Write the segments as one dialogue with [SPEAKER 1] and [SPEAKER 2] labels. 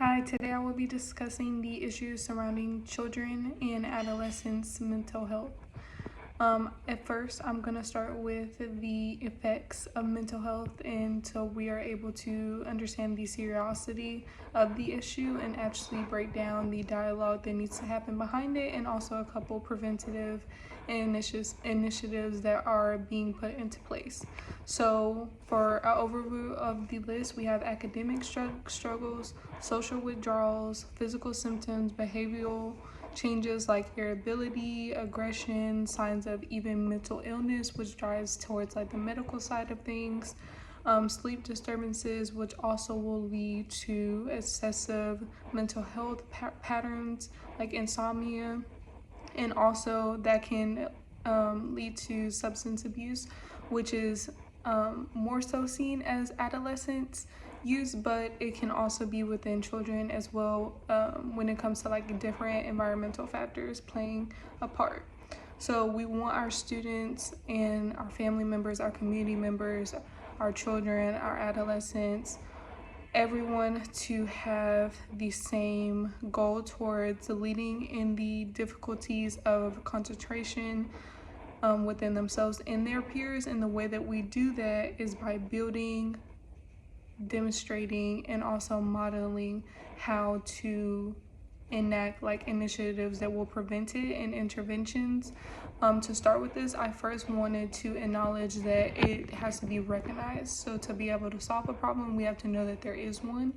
[SPEAKER 1] Hi, today I will be discussing the issues surrounding children and adolescents' mental health. At first, I'm going to start with the effects of mental health until we are able to understand the seriousity of the issue and actually break down the dialogue that needs to happen behind it, and also a couple preventative initiatives that are being put into place. So, for our overview of the list, we have academic struggles, social withdrawals, physical symptoms, behavioral changes like irritability, aggression, signs of even mental illness, which drives towards like the medical side of things, sleep disturbances, which also will lead to excessive mental health patterns like insomnia, and also that can lead to substance abuse, which is more so seen as adolescents use, but it can also be within children as well, when it comes to like different environmental factors playing a part. So we want our students and our family members, our community members, our children, our adolescents, everyone to have the same goal towards leading in the difficulties of concentration within themselves and their peers. And the way that we do that is by building, demonstrating, and also modeling how to enact like initiatives that will prevent it and interventions. To start with this, I first wanted to acknowledge that it has to be recognized. So to be able to solve a problem, we have to know that there is one.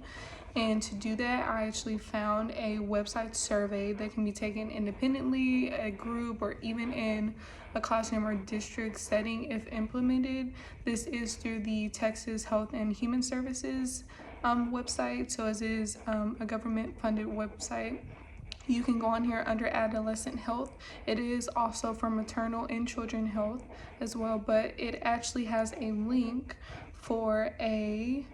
[SPEAKER 1] And to do that, I actually found a website survey that can be taken independently, a group, or even in a classroom or district setting if implemented. This is through the Texas Health and Human Services website. So as it is a government funded website. You can go on here under adolescent health. It is also for maternal and children health as well, but it actually has a link for a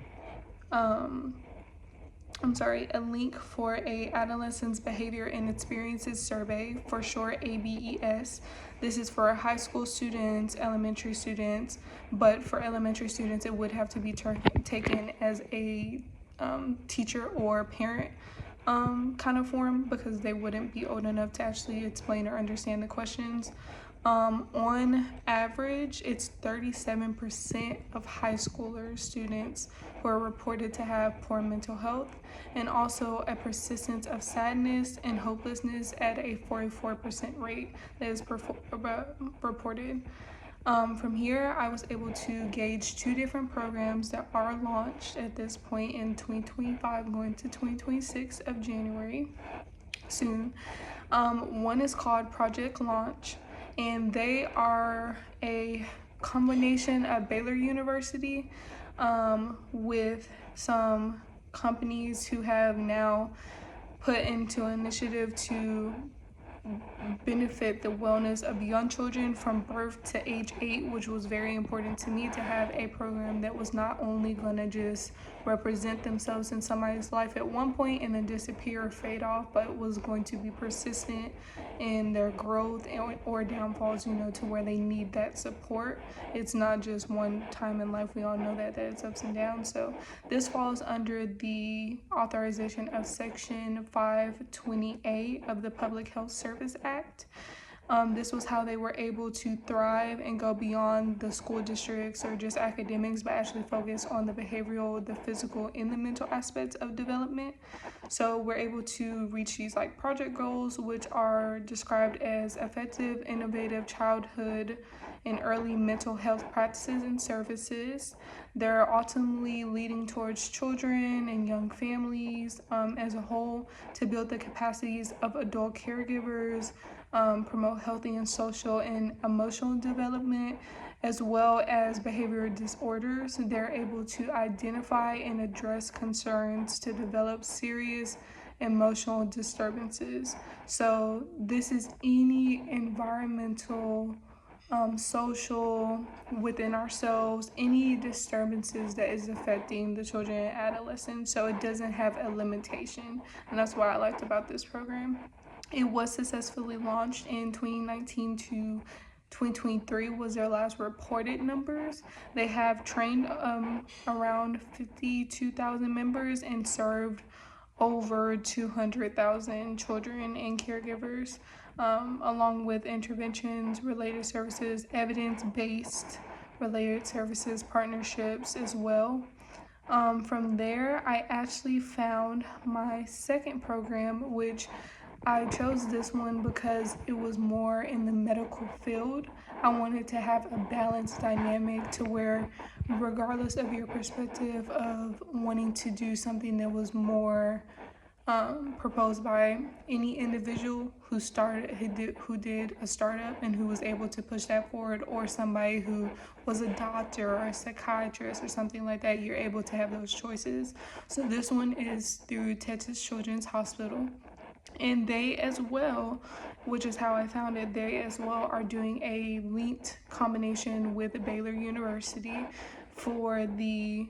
[SPEAKER 1] adolescents behavior and experiences survey, for short ABES. This is for high school students, elementary students, but for elementary students it would have to be taken as a teacher or parent kind of form, because they wouldn't be old enough to actually explain or understand the questions. On average, it's 37% of high schooler students who are reported to have poor mental health, and also a persistence of sadness and hopelessness at a 44% rate that is reported. From here, I was able to gauge two different programs that are launched at this point in 2025, going to 2026 of January soon. One is called Project Launch, and they are a combination of Baylor University with some companies who have now put into an initiative to benefit the wellness of young children from birth to age 8, which was very important to me, to have a program that was not only going to just represent themselves in somebody's life at one point and then disappear or fade off, but was going to be persistent in their growth or downfalls, to where they need that support. It's not just one time in life. We all know that it's ups and downs. So this falls under the authorization of Section 520A of the Public Health Service Act. This was how they were able to thrive and go beyond the school districts or just academics, but actually focus on the behavioral, the physical, and the mental aspects of development. So we're able to reach these like project goals, which are described as effective, innovative childhood and early mental health practices and services. They're ultimately leading towards children and young families as a whole, to build the capacities of adult caregivers, promote healthy and social and emotional development, as well as behavioral disorders. They're able to identify and address concerns to develop serious emotional disturbances. So this is any environmental, social, within ourselves, any disturbances that is affecting the children and adolescents. So it doesn't have a limitation, and that's what I liked about this program. It was successfully launched in 2019 to 2023 was their last reported numbers. They have trained around 52,000 members and served over 200,000 children and caregivers, along with interventions, related services, evidence-based related services, partnerships as well. From there, I actually found my second program, which I chose this one because it was more in the medical field. I wanted to have a balanced dynamic to where, regardless of your perspective of wanting to do something that was more proposed by any individual who did a startup and who was able to push that forward, or somebody who was a doctor or a psychiatrist or something like that, you're able to have those choices. So this one is through Texas Children's Hospital, and they as well, which is how I found it, they as well are doing a linked combination with Baylor University for the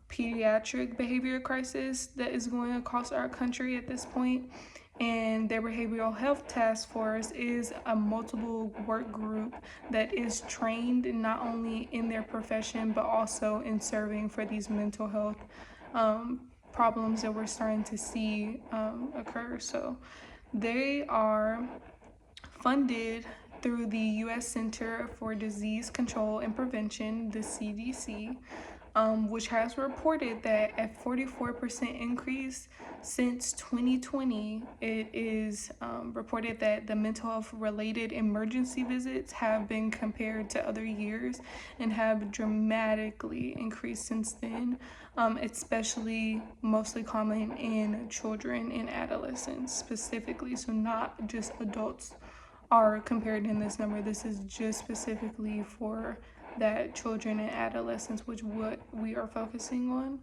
[SPEAKER 1] pediatric behavior crisis that is going across our country at this point. And their behavioral health task force is a multiple work group that is trained not only in their profession but also in serving for these mental health problems that we're starting to see occur. So they are funded through the U.S. Center for Disease Control and Prevention, the CDC, which has reported that a 44% increase since 2020. It is reported that the mental health related emergency visits have been compared to other years and have dramatically increased since then, especially mostly common in children and adolescents specifically, so not just adults are compared in this number. This is just specifically for that children and adolescents, which what we are focusing on.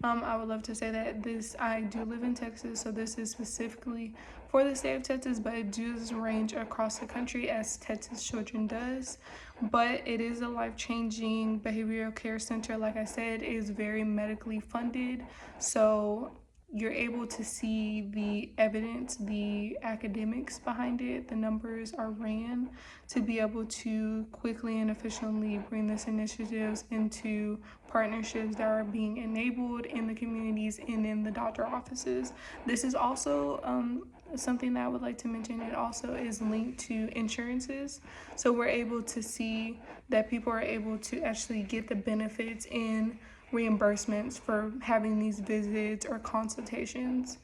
[SPEAKER 1] I would love to say that I do live in Texas, so this is specifically for the state of Texas, but it does range across the country as Texas Children does. But it is a life-changing behavioral care center. Like I said, it is very medically funded, so you're able to see the evidence, the academics behind it, the numbers are ran to be able to quickly and efficiently bring this initiatives into partnerships that are being enabled in the communities and in the doctor offices. This is also something that I would like to mention. It also is linked to insurances. So we're able to see that people are able to actually get the benefits in reimbursements for having these visits or consultations.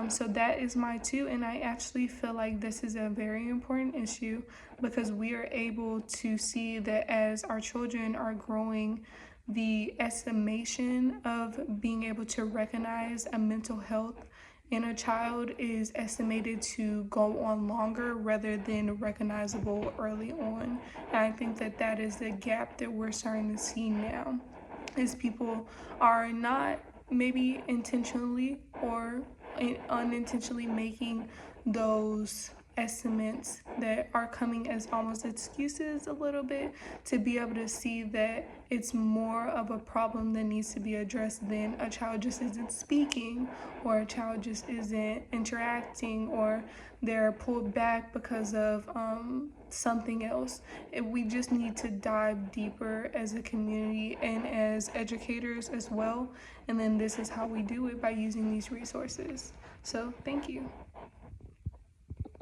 [SPEAKER 1] So that is my two, and I actually feel like this is a very important issue because we are able to see that as our children are growing, the estimation of being able to recognize a mental health in a child is estimated to go on longer rather than recognizable early on. And I think that that is the gap that we're starting to see now, is people are not maybe intentionally or unintentionally making those estimates that are coming as almost excuses a little bit, to be able to see that it's more of a problem that needs to be addressed than a child just isn't speaking, or a child just isn't interacting, or they're pulled back because of something else. We just need to dive deeper as a community and as educators as well, and then this is how we do it, by using these resources. So thank you.